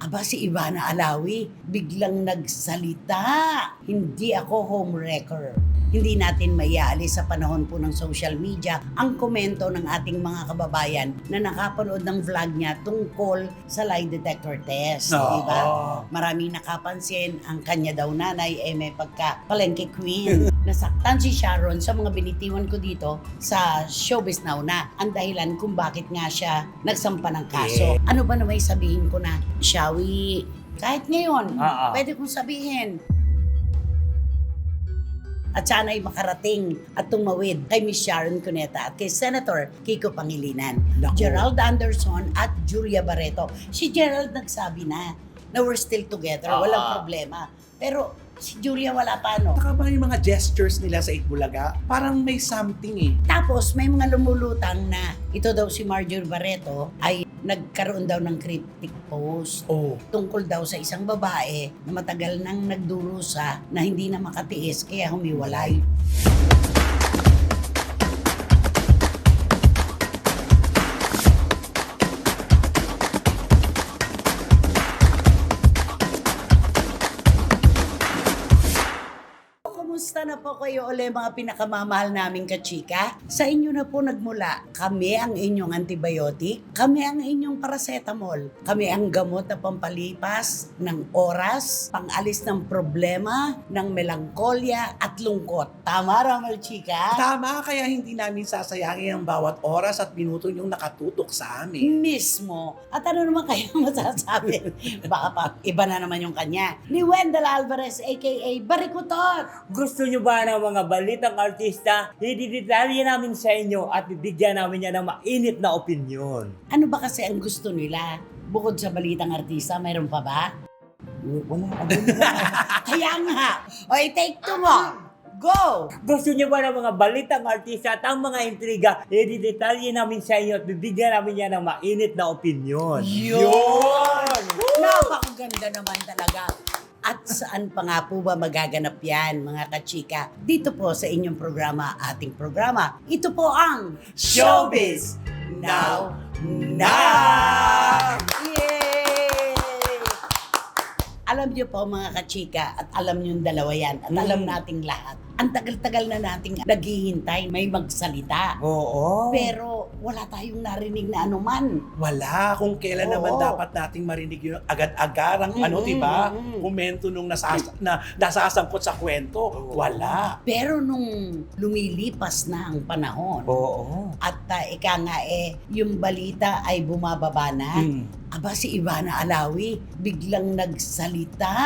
Aba, si Ivana Alawi, biglang nagsalita. Hindi ako homewrecker. Hindi natin maiaalis sa panahon po ng social media ang komento ng ating mga kababayan na nakapanood ng vlog niya tungkol sa lie detector test. Diba? Maraming nakapansin ang kanya daw nanay may pagka-palengke queen. Nasaktan si Sharon sa mga binitiwan ko dito sa Showbiz Now na ang dahilan kung bakit nga siya nagsampa ng kaso. Ano ba naman sabihin ko na, Shawi, kahit ngayon, pwede kong sabihin. At sana ay makarating at tumawid kay Miss Sharon Cuneta at kay Senator Kiko Pangilinan. Gerald Anderson at Julia Barreto. Si Gerald nagsabi na we're still together, walang problema. Pero si Julia wala pa, no? Saka ba yung mga gestures nila sa Itbulaga, parang may something eh. Tapos may mga lumulutang na ito daw si Marjorie Barreto ay nagkaroon daw ng cryptic post tungkol daw sa isang babae na matagal nang nagdurusa na hindi na makatiis kaya humiwalay. Kumusta na po kayo ulit mga pinakamamahal naming kachika? Sa inyo na po nagmula, kami ang inyong antibiotic, kami ang inyong paracetamol, kami ang gamot na pampalipas ng oras, pangalis ng problema, ng melangkolya at lungkot. Tama, Ramel Chika? Tama, kaya hindi namin sasayangin ang bawat oras at minuto yung nakatutok sa amin. Mismo. At ano naman kayo masasabi? Baka pa, iba na naman yung kanya. Ni Wendell Alvarez aka Barikutot. Gusto nyo ba ng mga balitang artista? Hididetalye namin sa inyo at bibigyan namin yan ng mainit na opinyon. Ano ba kasi ang gusto nila? Bukod sa balitang artista, mayroon pa ba? Wala. Kaya nga. O, take two mo. Go! Gusto nyo ba ng mga balitang artista at ang mga intriga? Hididetalye namin sa inyo at bibigyan namin yan ng mainit na opinyon. Yun! Napakaganda naman talaga. At saan pa nga po ba magaganap yan, mga kachika? Dito po sa inyong programa, ating programa. Ito po ang Showbiz Now! Yay! Alam niyo po mga kachika, at alam niyo yung dalawa yan, at alam nating lahat. Ang tagal-tagal na nating naghihintay, may magsalita. Oo. Pero wala tayong narinig na anuman. Wala, kung kailan naman dapat nating marinig yung agad-agarang diba? Komento nung nasasangkot sa kwento. Wala. Pero nung lumilipas na ang panahon, at ika nga yung balita ay bumababa na, aba si Ivana Alawi biglang nagsalita.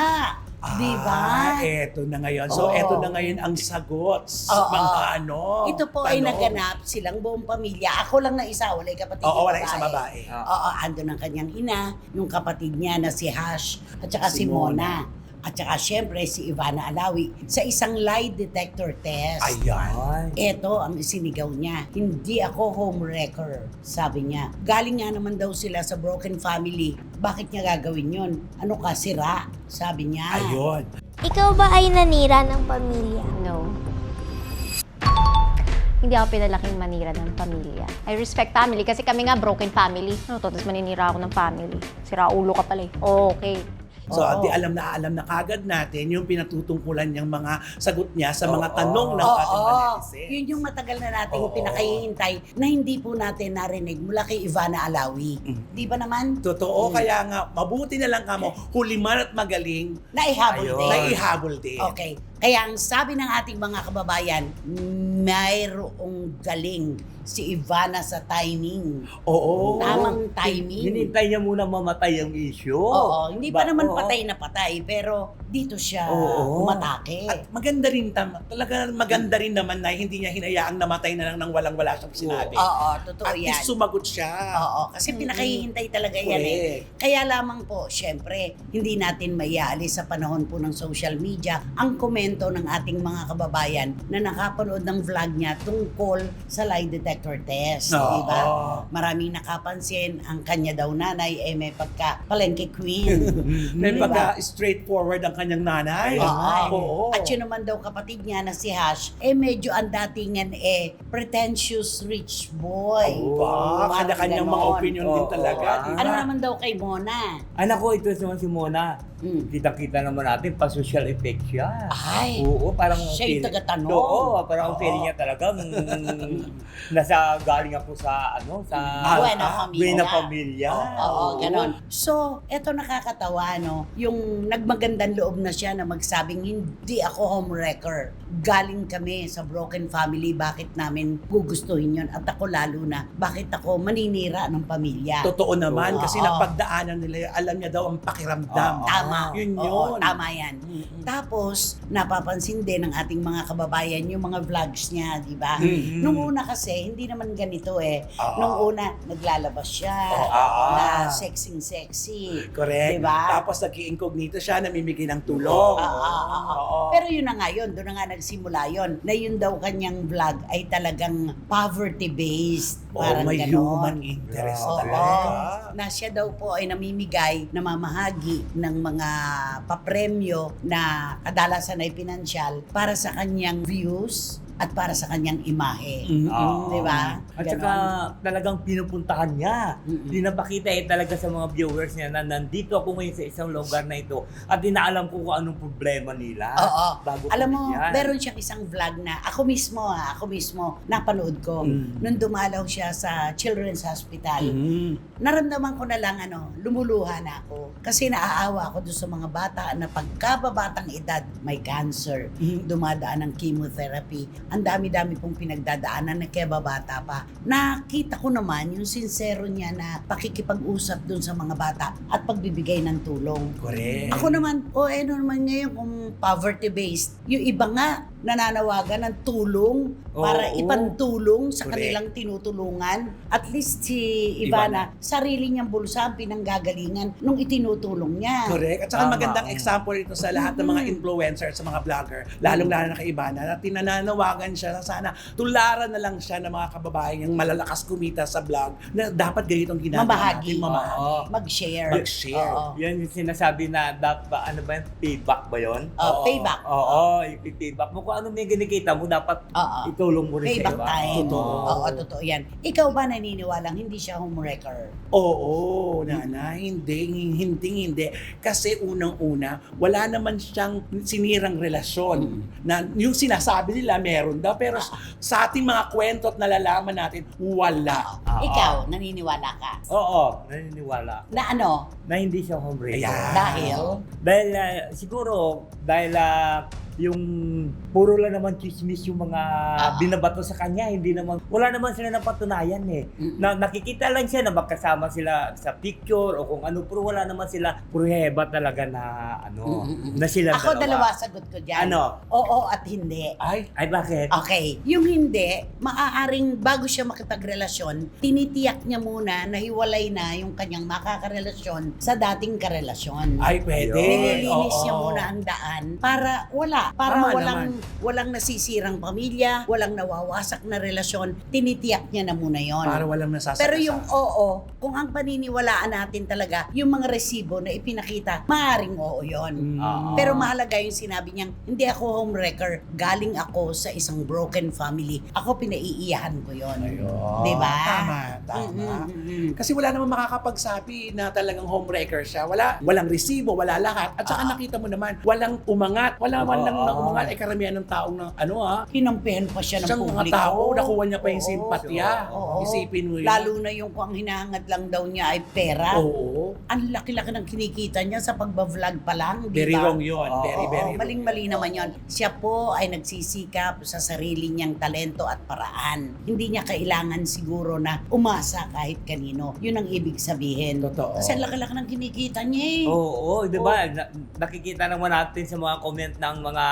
Diba? Eto na ngayon. So, eto na ngayon ang sagot sa mga Ito po ay tanong. naganap silang buong pamilya. Ako lang na isa, wala yung kapatid Oo, niya wala isang babae. Oo, andun ang kanyang ina, yung kapatid niya na si Hash, at saka si Mona. At saka syempre si Ivana Alawi sa isang lie detector test. Ayan. Ito ang isinigaw niya. Hindi ako homewrecker, sabi niya. Galing nga naman daw sila sa broken family. Bakit niya gagawin yun? Ano ka, sira? Sabi niya. Ayun. Ikaw ba ay nanira ng pamilya? No. Hindi ako pinalaking manira ng pamilya. I respect family kasi kami nga broken family. Ano to? Tapos maninira ako ng family. Sira ulo ka pala eh. Okay. So, di alam na kagad natin yung pinatutungkulan niyang mga sagot niya sa mga tanong ng ating mga netizens. Yun yung matagal na nating pinakahihintay na hindi po natin narinig mula kay Ivana Alawi. Di ba naman? Totoo, kaya nga, mabuti na lang kamo, huli man at magaling, naihabol din. Okay. Kaya ang sabi ng ating mga kababayan, mayroong galing si Ivana sa timing. Oo. Tamang timing. Hinintay niya muna mamatay ang issue. Oo, hindi pa naman patay na patay, pero dito siya umatake. At maganda rin, talaga maganda rin naman na hindi niya hinayaang namatay na lang nang walang-wala siyang sinabi. Oo, totoo At yan. least sumagot siya. Oo, kasi pinakahihintay talaga yan Kaya lamang po, syempre, hindi natin maiaalis sa panahon po ng social media ang komento ng ating mga kababayan na nakapanood ng vlog niya tungkol sa lie detector detector test, Oo. di ba? Maraming nakapansin, ang kanya daw nanay may palengke queen. May Di ba? pagka straightforward ang kanyang nanay. Oo. At yun naman daw kapatid niya na si Hash, medyo ang datingan pretentious rich boy. Ba, Parang kanya-kanyang mga ganon. opinion din Oo. talaga. di ba? Ano naman daw kay Mona? Anak ko, ito naman si Mona. Kita-kita naman natin, pa-social effect siya. Ay, Oo, parang siya yung feeling- taga-tanong. Oo, parang ang feeling niya talaga, galing ako sa, sa Buena Familia. Buena Familia. Oo, ganon. So, eto nakakatawa, no? Yung nagmagandang loob na siya na magsabing, hindi ako homewrecker. Galing kami sa broken family, bakit namin gugustuhin yun? At ako lalo na, bakit ako maninira ng pamilya? Totoo naman, Oo. kasi napagdaanan nila yun. Alam niya daw ang pakiramdam. Tama. Yun Oo, yun. tama yan. Tapos, napapansin din ng ating mga kababayan yung mga vlogs niya, di ba? Nung una kasi, hindi naman ganito Nung una, naglalabas siya na sexy. Correct. Diba? Tapos nag-i-incognito siya, namimigay ng tulong. Oo. Pero yun na nga yun, doon na nga nagsimula yun, na yun daw kanyang vlog ay talagang poverty-based. Parang may ganon. human interest Oo. talaga. Na siya daw po ay namimigay, namamahagi ng mga papremyo na kadalasan ay pinansyal para sa kanyang views at para sa kanyang imahe. Oo. Di ba? At saka talagang pinupuntahan niya. Pinapakita talaga sa mga viewers niya na nandito ako ngayon sa isang lugar na ito at inaalam ko kung anong problema nila. Oo. Bago Alam mo, bigyan. meron siyang isang vlog na ako mismo napanood ko nung dumalaw siya sa Children's Hospital. Naramdaman ko na lang lumuluha na ako. Kasi naaawa ako doon sa mga bata na pagkababatang edad may cancer, dumadaan ng chemotherapy. Ang dami-dami pong pinagdadaanan na kaya babata pa. Nakita ko naman yung sincero niya na pakikipag-usap doon sa mga bata at pagbibigay ng tulong. Correct. Ako naman, ano naman ngayon kung poverty-based, yung iba nga nananawagan ng tulong para Oo. ipantulong sa Correct. kanilang tinutulungan. At least si Ivana, sarili niyang bulsa ang pinanggagalingan nung itinutulong niya. Correct. At saka Tama. magandang example ito sa lahat ng mga influencer, sa mga vlogger, lalong-lalo na kay Ivana, na tinananawagan siya na sana tularan na lang siya ng mga kababayan yung malalakas kumita sa vlog na dapat ganitong ginagawa Mamahagi. natin. Mamahagi. Oo. Mag-share. Mag-share. Oo. Yan yung sinasabi na dapat, payback ba yun? Payback. Oo, ipipayback mo. Kung ano may ginikita mo, dapat Oo. itulong mo rin Payback sa iba. time. Totoo. Oo, totoo yan. Ikaw ba naniniwalang hindi siya homewrecker? Oo, Nana, hindi. Kasi unang-una, wala naman siyang sinirang relasyon. Na yung sinasabi nila meron daw, pero sa ating mga kwento at nalalaman natin, wala. Ikaw, naniniwala ka? Oo, naniniwala. Na ano? Na hindi siya homebreaker. Ayan. Dahil? Dahil siguro, yung puro lang naman chismis yung mga binabato sa kanya, hindi naman, wala naman sila napatunayan Na nakikita lang siya na magkasama sila sa picture o kung ano, pero wala naman sila pruheba talaga na na sila Ako dalawa sagot ko dyan. Ano? Oo at hindi. Ay, Ay, bakit? Okay. Yung hindi, maaaring bago siya makipagrelasyon, tinitiyak niya muna na hiwalay na yung kanyang makakarelasyon sa dating karelasyon. ay pwede. Nililinis Oo. niya muna ang daan para Tama walang nasisirang pamilya, walang nawawasak na relasyon, tinitiyak niya na muna yon. Para walang nasasakasama. Pero yung oo, kung ang paniniwalaan natin talaga, yung mga resibo na ipinakita, maaaring oo yon. Pero mahalaga yung sinabi niyang, hindi ako homewrecker, galing ako sa isang broken family. Ako pinaiiyahan ko yon. Diba? Tama. Kasi wala namang makakapagsabi na talagang homewrecker siya. Walang resibo, wala lahat. At saka nakita mo naman, walang umangat. Wala man lang na umangat. Karamihan ng taong Kinampihan pa siya ng siyang mga publiko. tao, nakuha niya pa yung simpatya. Oo. Isipin mo yun. Lalo na yung kung ang hinahangad lang daw niya ay pera. Oo. Ang laki-laki ng kinikita niya sa pagbablog pa lang, di Very ba? wrong yun. Very wrong. Maling-mali naman yun. Siya po ay nagsisikap sa sarili niyang talento at paraan. Hindi niya kailangan siguro na umasa kahit kanino. Yun ang ibig sabihin. Totoo. Kasi ang laki-laki ng kinikita niya eh. Oo, di ba? Nakikita naman natin sa mga comment ng mga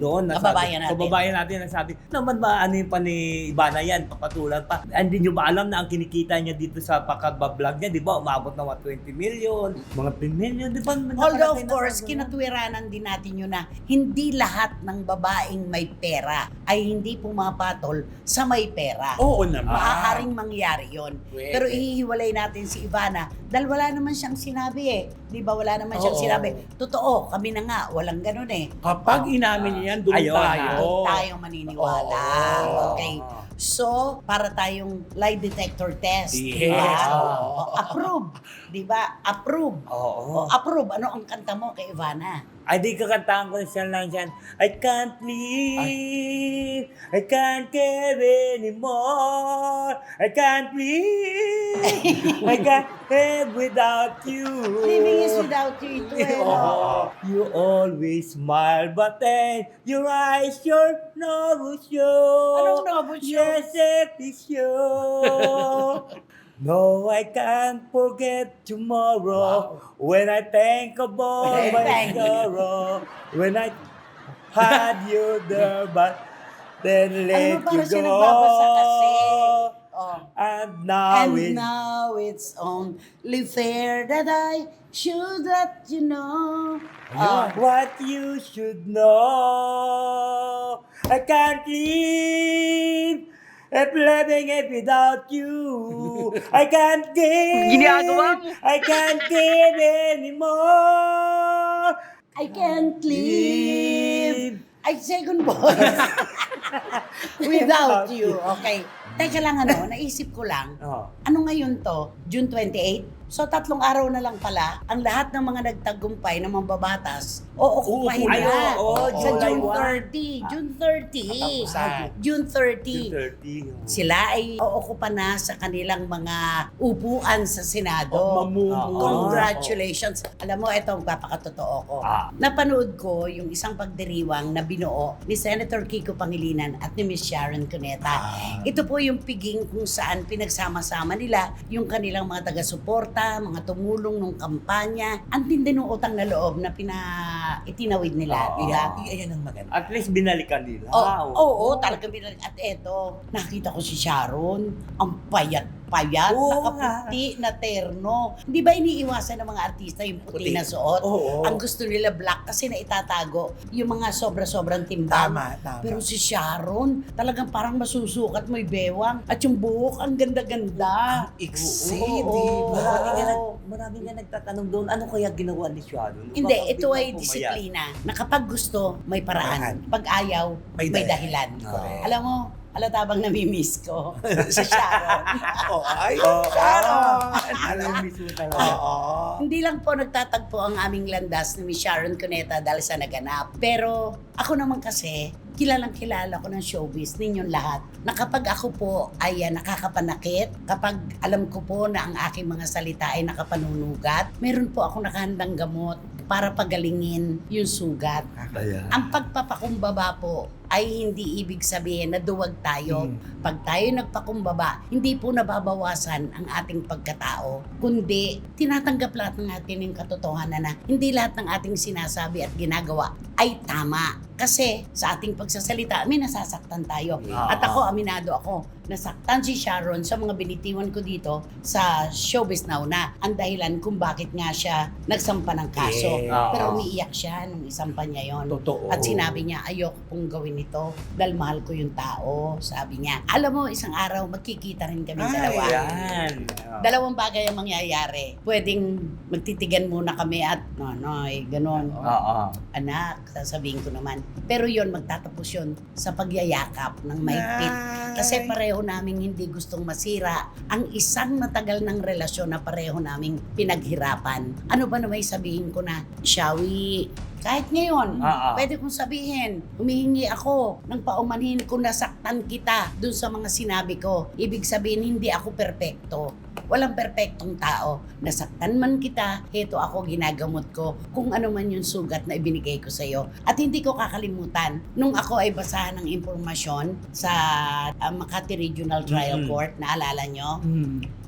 doon. Kababayan natin. Na sabi, naman ba ano yung pa ni Ivana yan, papatulan pa. Hindi nyo ba alam na ang kinikita niya dito sa pagbablog niya, di ba? Umabot na 20 20 million, mga 10 million, di ba? Although of nakalagay na course, ganun? kinatwiranan din natin yun na hindi lahat ng babaeng may pera ay hindi pumapatol sa may pera. Oo naman. Maaaring mangyari yon. Pwede. Pero ihiwalay natin si Ivana dahil wala naman siyang sinabi eh. Di ba wala naman siyang Oo. sinabi. Totoo, kami na nga, walang ganun eh. Kapag inamin niya yan, doon Ayun, tayo. Doon tayong maniniwala. Oo. Okay. So, para tayong lie detector test. Yes. Diba? Oo. Approve. Di ba? Approve. Oo. Approve. Ano ang kanta mo kay Ivana? Ay, di kakantahan ko siya lang dyan. I can't live, I can't care anymore, I can't live, I can't live without you. Living is without you ito eh. no? Oh, you always smile, but then your eyes, your nose show. Anong nose show? Yes, it is you. No, I can't forget tomorrow when I think about When I my think. sorrow. When I had you there, but then let Ano, para you siya go. nagbabasa kasi. Oh. And now And it's now it's only fair that I should let you know. what you should know. I can't live if living it without you. I can't give. I can't give anymore. I can't live. Ay, second voice. Without you. Okay. Teka lang naisip ko lang. Oh. Ano ngayon to? June 28? So, 3 araw na lang pala, ang lahat ng mga nagtagumpay ng mambabatas, okupahin Ay, na. oo, Sa July June 1. 30. June 30. Katapusan. June 30. 30. Sila ay ookupa na sa kanilang mga upuan sa Senado. Mamumuno. Congratulations. Alam mo, ito ang papakatotoo ko. Napanood ko yung isang pagdiriwang na binuo ni Senator Kiko Pangilinan at ni Miss Sharon Cuneta. Ito po yung piging kung saan pinagsama-sama nila yung kanilang mga taga-suporta, mga tumulong nung kampanya. Ang tindi ng utang na loob na itinawid nila. Oo. Diba? Ayan ang maganda. At least binalikan nila. Oo, talagang binalik. At eto, nakita ko si Sharon, ang payat, Oo nakaputi na terno. Hindi ba iniiwasan ng mga artista yung puti Puti. na suot? Oo. Ang gusto nila black kasi naitatago yung mga sobra-sobrang timbang. Tama. Pero si Sharon, talagang parang masusukat mo yung bewang. At yung buhok, ang ganda-ganda. Iksi, Oo. di ba? Marami nga nagtatanong doon, ano kaya ginawa ni Sharon? Hindi, Bakit ito ay biglang pumayat? disiplina na kapag gusto, may paraan. Paraan. Pag ayaw, may May dahilan. Correct. Alam mo, alata bang namimiss ko si Sharon. Ay, Oo. Sharon! Alam mo mismo talaga. Oo. Hindi lang po nagtatagpo ang aming landas ni Miss Sharon Cuneta dahil sa naganap. Pero ako naman kasi, kilalang kilala ko ng showbiz ninyong lahat. Na kapag ako po ay nakakapanakit, kapag alam ko po na ang aking mga salita ay nakapanunugat, meron po ako nakahandang gamot para pagalingin yung sugat. Ayan. Ang pagpapakumbaba po ay hindi ibig sabihin na duwag tayo. Pag tayo nagpakumbaba, hindi po nababawasan ang ating pagkatao, kundi tinatanggap lahat ng atin yung katotohanan na hindi lahat ng ating sinasabi at ginagawa ay tama. Kasi sa ating pagsasalita, may nasasaktan tayo. At ako, aminado ako, nasaktan si Sharon sa mga binitiwan ko dito sa Showbiz Now na ang dahilan kung bakit nga siya nagsampa ng kaso. Yeah. Pero umiiyak siya nung isampa niya yon. Totoo. At sinabi niya, ayoko pong gawin ito dahil mahal ko yung tao. Sabi niya, alam mo, isang araw magkikita rin kami dalawa. Ayan. Dalawang bagay ang mangyayari. Pwedeng magtitigan muna kami at nonoy, ganon. Oo. Anak, sasabihin ko naman. Pero yon magtatapos yon sa pagyayakap ng mahigpit. Kasi pareho naming hindi gustong masira ang isang matagal ng relasyon na pareho naming pinaghirapan. Ano ba na may sabihin ko na, Shawi, kahit ngayon, pwede kong sabihin, humihingi ako ng paumanhin kung nasaktan kita dun sa mga sinabi ko. Ibig sabihin, hindi ako perpekto. Walang perpektong tao. Nasaktan man kita, heto ako, ginagamot ko kung ano man yung sugat na ibinigay ko sa'yo. At hindi ko kakalimutan, nung ako ay basahan ng impormasyon sa Makati Regional Trial Court, naalala nyo?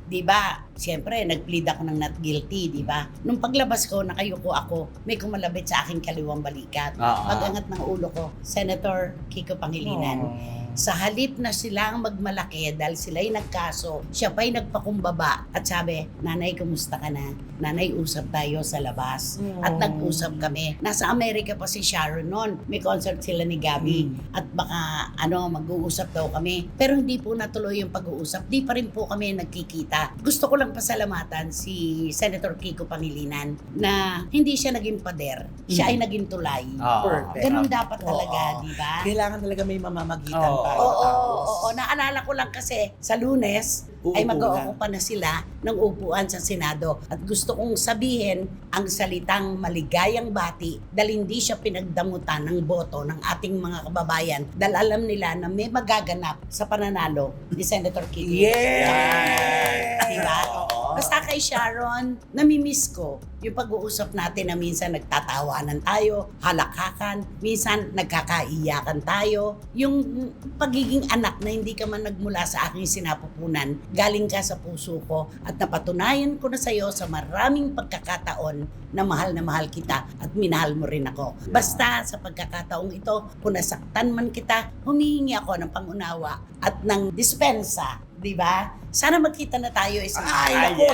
Di ba? Siyempre, nag-plead ako ng not guilty, di ba? Nung paglabas ko, nakayuko ako, may kumalabit sa aking kaliwang balikat. Pag-angat ng ulo ko, Senator Kiko Pangilinan. Sa halip na silang magmalaki dahil sila'y nagkaso, siya pa'y nagpakumbaba at sabi, Nanay, kumusta ka na? Nanay, usap tayo sa labas. At nag-usap kami. Nasa Amerika pa si Sharon noon. May concert sila ni Gabby. At baka mag-uusap daw kami. Pero hindi po natuloy yung pag-uusap. Di pa rin po kami nagkikita. Gusto ko lang pasalamatan si Senator Kiko Pangilinan na hindi siya naging pader. Siya ay naging tulay. Perfect. Ganun dapat talaga, Oo. di ba? Kailangan talaga may mamamagitan Oo. tayo. Oo. Naalala ko lang kasi sa Lunes ay Uupo mag-uupo na sila ng upuan sa Senado. At gusto kong sabihin ang salitang maligayang bati dahil hindi siya pinagdamutan ng boto ng ating mga kababayan dahil alam nila na may magaganap sa pananalo ni Senator Kiko. Yes! Diba? Oo. Basta kay Sharon, namimiss ko yung pag-uusap natin na minsan nagtatawanan tayo, halakakan, minsan nagkakaiyakan tayo. Yung pagiging anak na hindi ka man nagmula sa aking sinapupunan, galing ka sa puso ko at napatunayan ko na sa'yo sa maraming pagkakataon na mahal kita at minahal mo rin ako. Basta sa pagkakataong ito, kung nasaktan man kita, humihingi ako ng pangunawa at ng dispensa. Diba? Sana magkita na tayo isang Ay, araw. naku,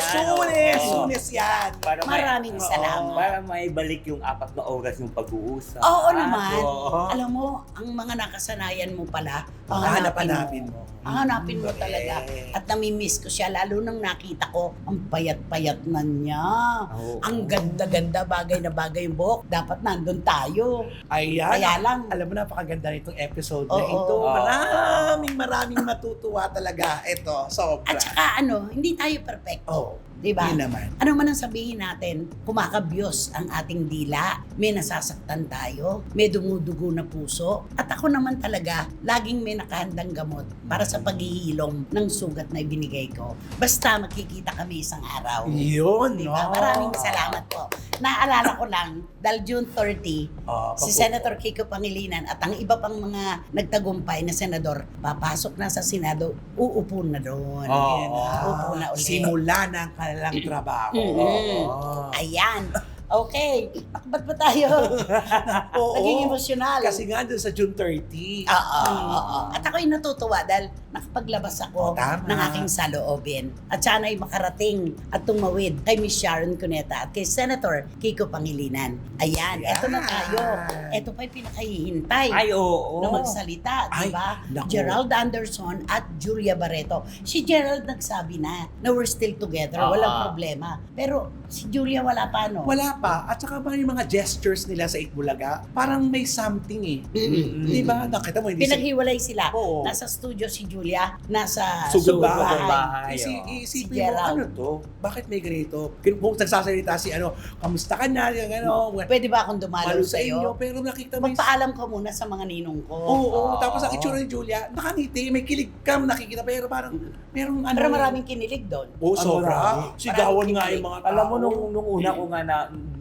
Sunes yan. Maraming salamat. Para maibalik yung 4 na oras yung pag-uusap. Oo naman. Oo. Alam mo, ang mga nakasanayan mo pala, Hanap-hanapin mo. Hanapin mo talaga. At namimiss ko siya, lalo nang nakita ko, ang payat-payat na niya. Oo. Ang ganda-ganda, bagay na bagay yung buhok. Dapat nandun tayo. Ayan. Kaya lang. Alam mo, napakaganda nitong episode na Oo. ito. Oo. Maraming matutuwa talaga. Ito, sobra. At saka hindi tayo perfecto. Oh, Diba? yun naman. Ano man ang sabihin natin, kumakabyos ang ating dila, may nasasaktan tayo, may dumudugo na puso, at ako naman talaga, laging may nakahandang gamot para sa paghihilom ng sugat na ibinigay ko. Basta makikita kami isang araw. Yun, Diba? no? Maraming salamat po. Naalala ko lang, dahil June 30, si Senator Kiko Pangilinan at ang iba pang mga nagtagumpay na senador, papasok na sa Senado, uupo na doon. Uupo na ulit. Simula ng kanilang trabaho. Ayan. Okay. Ba't ba tayo? Oo. Naging emosyonal. Kasi nga doon sa June 30. Oo. At ako'y natutuwa dahil nakapaglabas ako Tama. ng aking saloobin. At sana'y makarating at tumawid kay Miss Sharon Cuneta at kay Senator Kiko Pangilinan. Ayan, eto na tayo. Eto pa'y pinakahihintay Ay, oo. na magsalita, di Ay, ba? naku. Gerald Anderson at Julia Barreto. Si Gerald nagsabi na we're still together, walang problema. Pero si Julia wala pa, no? Wala pa. At saka ba yung mga gestures nila sa Itbulaga, parang may something eh. Di ba? Nakita mo, hindi Pinaghiwalay sila. Oo. Nasa studio si Julia, nasa Sugod bahay. bahay. Isipin Si mo, Gerald. ano to? Bakit may ganito? Kung nagsasalita si kamusta ka na? Yung Pwede ba akong dumalaw malo sa sa'yo? inyo, pero nakita mo Magpaalam ka muna sa mga ninong ko. Oo, tapos ang itsura ni Julia, nakangiti, may kilig ka, nakikita, pero parang, merong Pero maraming kinilig doon. Oo, sobra. marami. Sigawan Maraming nga kilig. yung mga tao. Alam mo, nung una ko nga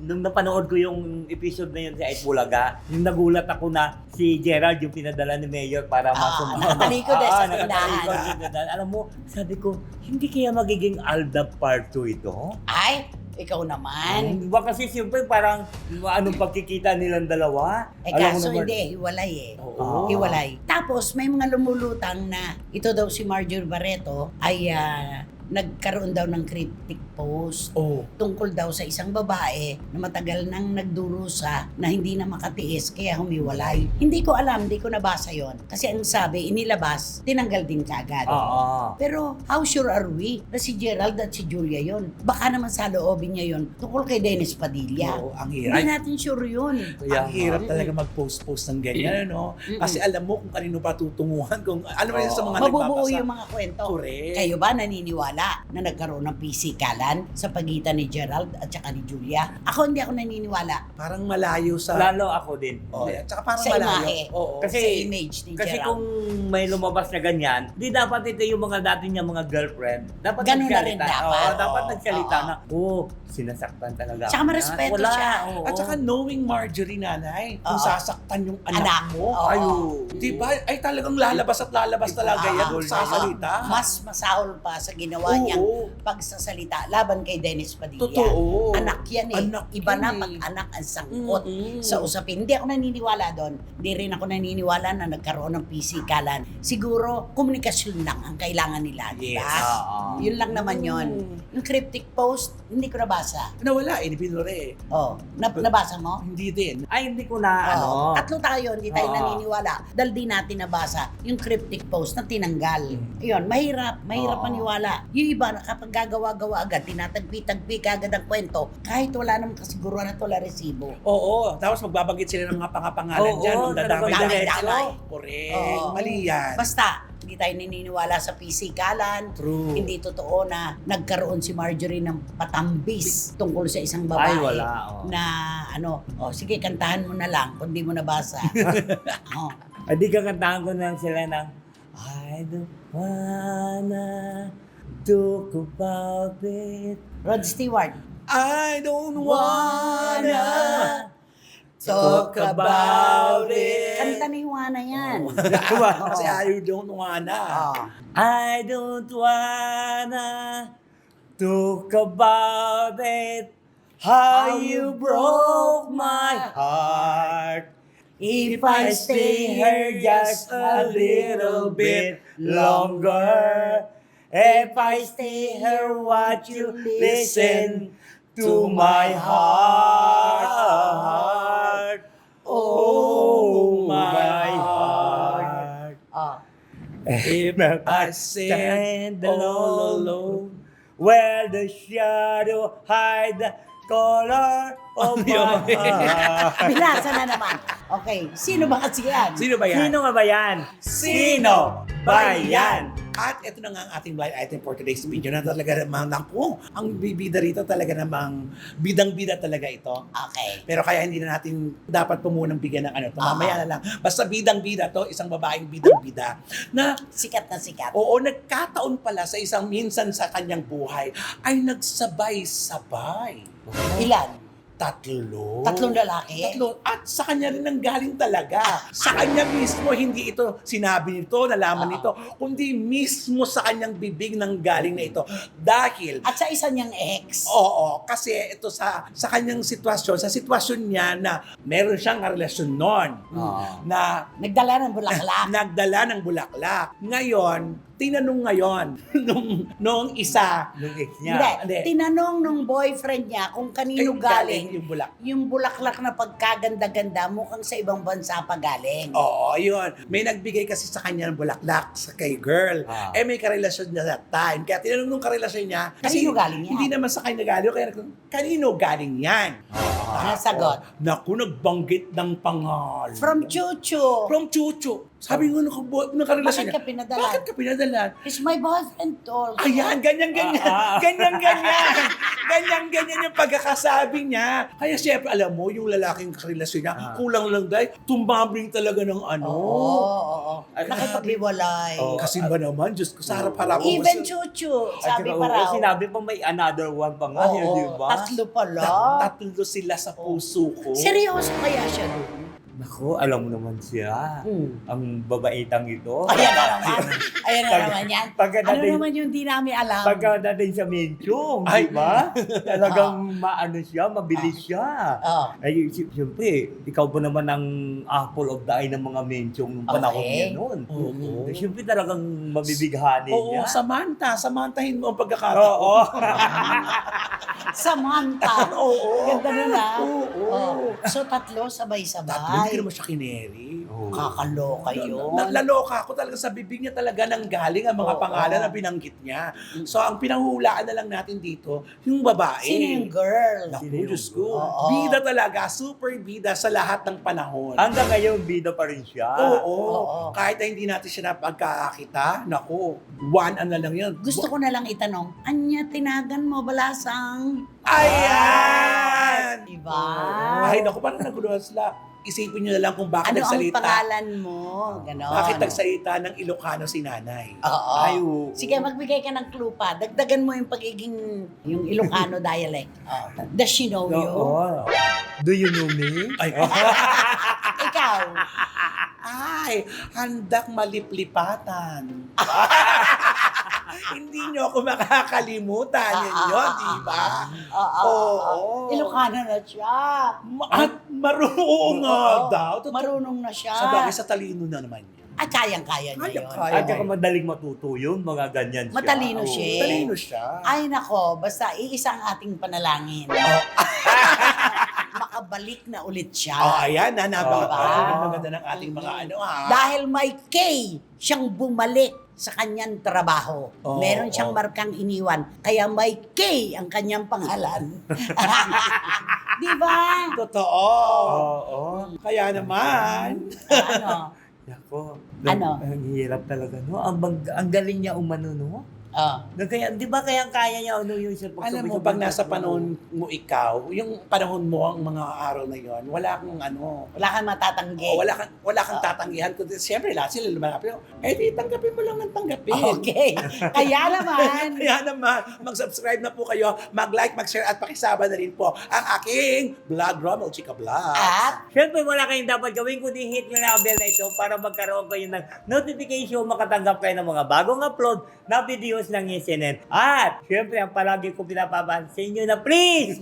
nung napanood ko yung episode na yun sa Itbulaga, yung nagulat ako na si Gerald yung pinadala ni Mayor para nakatalikod sa nakatalikod tindahan. sa tindahan. Alam mo, sabi ko, hindi kaya magiging Aldab Part 2 ito? Ay, ikaw naman. Diba kasi siyempre parang anong pagkikita nilang dalawa? Alam mo Kaso naman- hindi, hiwalay eh. Oo. Hiwalay. Tapos may mga lumulutang na ito daw si Marjorie Barreto ay nagkaroon daw ng cryptic post Oh. tungkol daw sa isang babae na matagal nang nagdurusa na hindi na makatiis kaya humiwalay. Hindi ko alam, hindi ko nabasa yon. Kasi ang sabi, inilabas, tinanggal din kagad. Oo. Pero how sure are we na si Gerald at si Julia yon? Baka naman sa loobin niya yon tungkol kay Dennis Padilla. Oo, ang Hindi hirap. natin sure yun. Kaya Ang hirap nga. talaga mag-post-post ng ganyan, no? Kasi alam mo kung kanino pa tutunguhan, kung alam mo yun sa mga Mabubuo nagbabasa. yung mga kwento. Correct. Kayo ba naniniwala na nagkaroon ng pisikalan sa pagitan ni Gerald at saka ni Julia? Ako hindi ako naniniwala Parang malayo sa... Lalo ako din. Oh, at saka parang sa malayo. imahe. Oo. Kasi- sa image ni Kasi Gerald. kung may lumabas na ganyan, di dapat ito yung mga dati niya mga girlfriend. Dapat Ganun na rin nagsalita. dapat. Oo, dapat nagsalita Oo. na, sinasaktan talaga. Tsaka ako marespeto yan." Wala, siya. oo. At saka knowing Marjorie, nanay, kung Oo. sasaktan yung anak Anak. mo, Oo. ay, di ba? Ay talagang lalabas at lalabas talaga yan kung sasalita. Mas masahol pa sa ginawa ginagawa Oo. niyang pagsasalita laban kay Dennis Padilla. Totoo. Anak yan eh. Anak Iba yan na eh. pag anak ang sangkot Mm-mm. sa usapin. Hindi ako naniniwala doon. Hindi rin ako naniniwala na nagkaroon ng pisikalan. Siguro, komunikasyon lang ang kailangan nila. Di ba? Yes. Yun lang naman yon. Yung cryptic post, hindi ko nabasa. Nawala, binure. Oh, nabasa mo? Hindi din. Ay, hindi ko na, Oo. Tatlo tayo, hindi tayo Oo. naniniwala. Dahil di natin nabasa yung cryptic post na tinanggal. Ayun, mahirap Oo. maniwala. Yung iba, kapag gagawa-gawa agad, tinatagpi-tagpi agad ang kwento, kahit wala namang kasiguruhan at wala resibo. Oo, tapos magbabanggit sila ng mga pangapangalan Oo, dyan. Nung talagang dadamay diretso. Correct. Oo. Mali yan. Basta, hindi tayo naniniwala sa pisikalan. True. Hindi totoo na nagkaroon si Marjorie ng patambis tungkol sa isang babae. Ay, wala, oo. Na sige, kantahan mo na lang kung di mo nabasa. Oh. Ay, di kakantahan ko na sila ng I don't wanna talk about it. Rod Stewart. I don't wanna talk about it. Kanta ni Juana yan. Kasi I don't wanna. Oh. I don't wanna talk about it. How you broke my heart. If I stay here just a little bit longer, if I stay here, what you listen to my heart? Oh, my heart. Oh. If I stand all alone, where the shadow hide the color of my heart. Binasa na naman. Okay, sino ba kasi yan? Sino ba yan? Sino nga ba yan? Sino ba yan? At ito na nga ang ating blind item for today's video na talaga namang naku, ang bibida rito talaga namang bidang-bida talaga ito. Okay. Pero kaya hindi na natin dapat po munang bigyan ng ano, mamaya na lang. Basta bidang-bida to, isang babaeng bidang-bida na Sikat na sikat. oo, nagkataon pala sa isang minsan sa kanyang buhay ay nagsabay-sabay. Ilan? Tatlo. Tatlong lalaki? Tatlo. At sa kanya rin nanggaling talaga. Sa kanya mismo, hindi ito sinabi nito, nalaman nito, kundi mismo sa kanyang bibig nanggaling na ito. Dahil, At sa isa niyang ex. oo, kasi ito sa kanyang sitwasyon, sa sitwasyon niya na meron siyang relasyon noon, na Nagdala ng bulaklak. nagdala ng bulaklak. Ngayon, tinanong ngayon nung isa, Nung ex Hindi. niya. Hindi. Tinanong nung boyfriend niya kung kanino galing yung bulak. yung bulaklak na pagkaganda-ganda mukhang sa ibang bansa pa galing. Oo, yun. May nagbigay kasi sa kanya ng bulaklak sa kay girl. Ah. May karelasyon niya that time. Kaya tinanong nung karelasyon niya, Kanino galing yan? Hindi naman sa kanya galing. Kaya kanino galing yan? Nasagot. Naku, nagbanggit ng pangalan. From Chuchu. From Chuchu. Sabi nga nung karelasyon Bakit niya. ka pinadala? Bakit ka pinadalan? It's my boyfriend also. Ayan, ganyan-ganyan. Ganyan-ganyan. Ganyan-ganyan yung pagkakasabi niya. Kaya siyempre, alam mo, yung lalaking karelasyon niya, kulang lang dahil tumambling talaga ng ano. Oo. Nakipaghiwalay. Oo. Kasi ba naman, Diyos ko, sa harap-harap ko. Even Chuchu, At sabi saka, pa raw. sinabi pa may another one pa nga, Oo, di ba? tatlo pala. Tatlo sila sa puso ko. Seryoso kaya siya doon? Naku, alam mo naman siya. Ang babaitang ito. Ayan na naman. Ayan na naman yan. Ano naman yung di namin alam? Pagkadating sa mensyong, Ay. di ba? Talagang maano siya, mabilis siya. Oh. Ay, siyempre, ikaw ba naman ang apple of the eye ng mga mensyong nung panahon Okay. niya noon? Oo. Siyempre talagang mabibighanin Oo, niya. samantahin mo ang pagkakataon. Oo. Samantha. Oo. Ganda nun ah. Oo. Oh. So tatlo Tatlo, sabay-sabay. hindi ka naman siya kineri. Kakaloka yun. Nalaloka ako talaga sa bibig niya talaga nang galing ang mga Oo. pangalan na binanggit niya. So, ang pinanghulaan na lang natin dito, yung babae. Sino yung girl? Naku, Diyos ko. Oo. Bida talaga, super bida sa lahat ng panahon. Hanggang ngayon, bida pa rin siya. Oo. Oo. Kahit na hindi natin siya napagkakita, naku, one ano lang yun. Gusto ko na lang itanong, Anya, tinagan mo balasang? Ayan! Diba? Ay, naku, parang naguluhan sila. Isipin nyo na lang kung bakit Ano ang nagsalita. pangalan mo? Ganon. Bakit nagsalita ng Ilocano si nanay? Oo. Ay, oo. Sige, magbigay ka ng clue pa. Dagdagan mo yung pagiging, yung Ilocano dialect. Oh. Does she know you? Oo. Do you know me? Ay, Ikaw? ay, handak maliplipatan. Hindi nyo ako makakalimutan. Yun, di ba? Oo. Ilocana na siya. At marunong nga daw. Marunong na siya. Sa bagay, sa talino na naman yun. Ay, kayang-kaya niya yun. Kaya. At saka madaling matuto yun, mga ganyan siya. Matalino Oo. siya. Talino siya. Ay nako, basta iisang ating panalangin. Makabalik na ulit siya. Oh, ayan na, Diba? maganda ng ating mga ano ha. Dahil may K siyang bumalik sa kanyang trabaho. Oo, Meron siyang oo. markang iniwan. Kaya may K ang kanyang pangalan. Di ba? Totoo. Oo. Kaya naman. Ano? Yako. Ano? Ang hirap talaga, no? Ang galing niya umano, no? Kaya, di ba kaya niya ano yung sa Alam mo, pag nasa panahon mo ikaw, yung panahon mo, ang mga araw na yon, wala kang ano, Wala kang matatanggi. wala kang tatanggihan. Kundi siyempre, lahat sila lumalapit. Eh, di, tanggapin mo lang ng tanggapin. Okay. Kaya naman, Kaya naman, mag-subscribe na po kayo, mag-like, mag-share, at pakisama na rin po ang aking vlog, Romel Chica Vlog. at Siyempre, wala kayong dapat gawin kundi hit nyo na ang bell na ito para magkaroon kayo ng notification, makatanggap kayo ng mga bagong upload na videos ng SNN. At, siyempre, ang palagi ko pinapabahan sa inyo na please!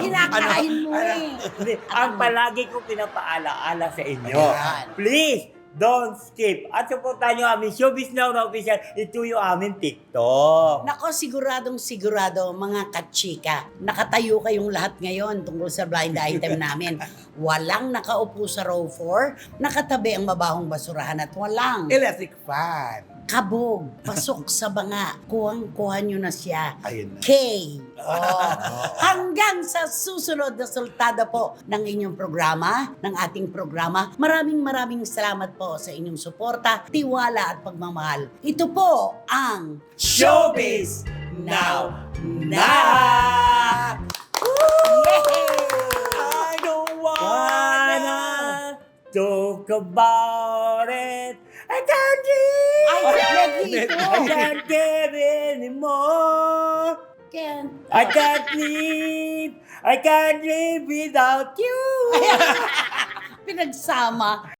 kinakain mo eh. Hindi, ang palagi ko pinapaalaala sa inyo. Ayan. Please, don't skip. At supportan nyo aming Showbiz Now na official. Ito yung aming TikTok. Nako, siguradong sigurado, mga kachika. Nakatayo kayong lahat ngayon tungkol sa blind item namin. Walang nakaupo sa row 4, nakatabi ang mabahong basurahan at walang Electric fan. kabog, pasok sa banga. Kuhang-kuha nyo na siya. Ayun na. K. Oh. Hanggang sa susunod na sultada po ng inyong programa, ng ating programa. Maraming salamat po sa inyong suporta, tiwala at pagmamahal. Ito po ang Showbiz Now na! I don't wanna talk about it. I can't live. Ay, Negrito! I can't give anymore. Ken. I can't live. I can't live without you. Pinagsama.